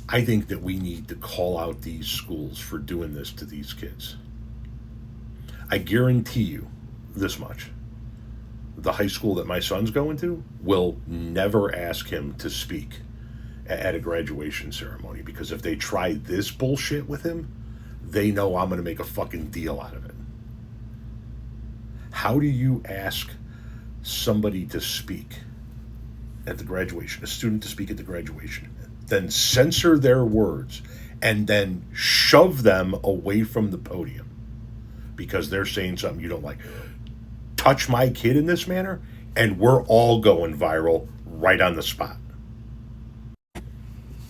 I think that we need to call out these schools for doing this to these kids. I guarantee you this much. The high school that my son's going to will never ask him to speak at a graduation ceremony, because if they try this bullshit with him, they know I'm going to make a fucking deal out of it. How do you ask somebody to speak at the graduation, a student to speak at the graduation, then censor their words and then shove them away from the podium because they're saying something you don't like? Touch my kid in this manner, and we're all going viral right on the spot.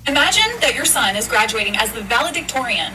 Imagine that your son is graduating as the valedictorian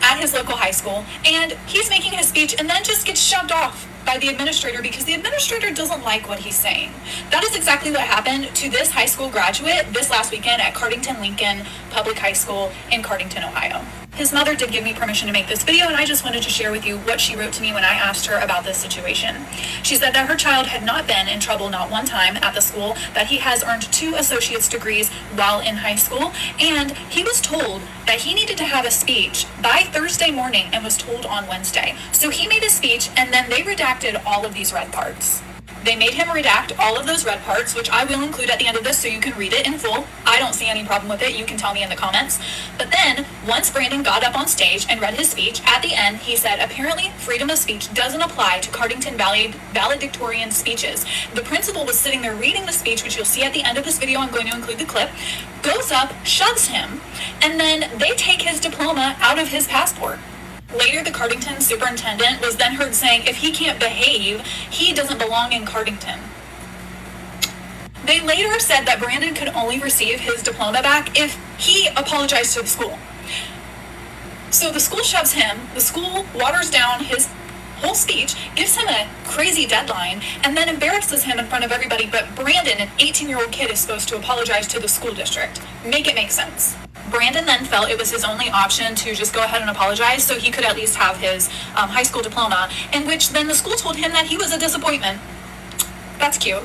at his local high school, and he's making his speech and then just gets shoved off by the administrator because the administrator doesn't like what he's saying. That is exactly what happened to this high school graduate this last weekend at Cardington Lincoln Public High School in Cardington, Ohio. His mother did give me permission to make this video, and I just wanted to share with you what she wrote to me when I asked her about this situation. She said that her child had not been in trouble not one time at the school, that he has earned 2 associate's degrees while in high school, and he was told that he needed to have a speech by Thursday morning and was told on Wednesday. So he made a speech, and then they redacted all of these red parts. They made him redact all of those red parts, which I will include at the end of this so you can read it in full. I don't see any problem with it. You can tell me in the comments. But then, once Brandon got up on stage and read his speech, at the end he said, apparently freedom of speech doesn't apply to Cardington valedictorian speeches. The principal was sitting there reading the speech, which you'll see at the end of this video. I'm going to include the clip. Goes up, shoves him, and then they take his diploma out of his passport. Later, the Cardington superintendent was then heard saying if he can't behave, he doesn't belong in Cardington. They later said that Brandon could only receive his diploma back if he apologized to the school. So the school shoves him, the school waters down his whole speech, gives him a crazy deadline, and then embarrasses him in front of everybody. But Brandon, an 18-year-old kid, is supposed to apologize to the school district. Make it make sense. Brandon then felt it was his only option to just go ahead and apologize so he could at least have his high school diploma, in which then the school told him that he was a disappointment. That's cute.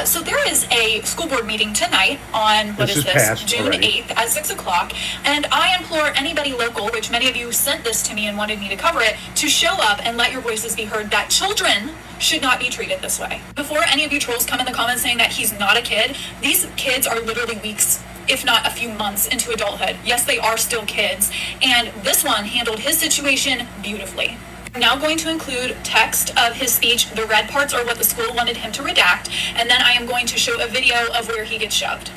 So there is a school board meeting tonight on, June already. 8th at 6 o'clock. And I implore anybody local, which many of you sent this to me and wanted me to cover it, to show up and let your voices be heard that children should not be treated this way. Before any of you trolls come in the comments saying that he's not a kid, these kids are literally weeks, if not a few months into adulthood. Yes, they are still kids. And this one handled his situation beautifully. I'm now going to include text of his speech. The red parts are what the school wanted him to redact. And then I am going to show a video of where he gets shoved.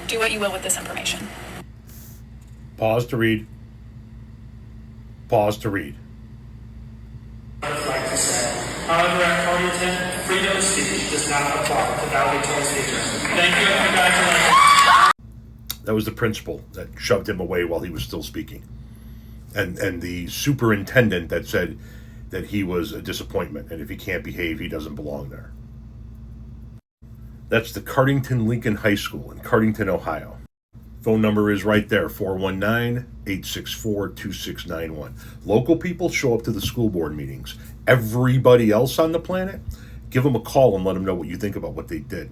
Do what you will with this information. Pause to read. Pause to read. I would like to say, however, at Cardington, freedom of speech does not apply to valedictorian speakers. Thank you and congratulations. That was the principal that shoved him away while he was still speaking. And the superintendent that said that he was a disappointment, and if he can't behave, he doesn't belong there. That's the Cardington Lincoln High School in Cardington, Ohio. Phone number is right there, 419-864-2691. Local people show up to the school board meetings. Everybody else on the planet, give them a call and let them know what you think about what they did.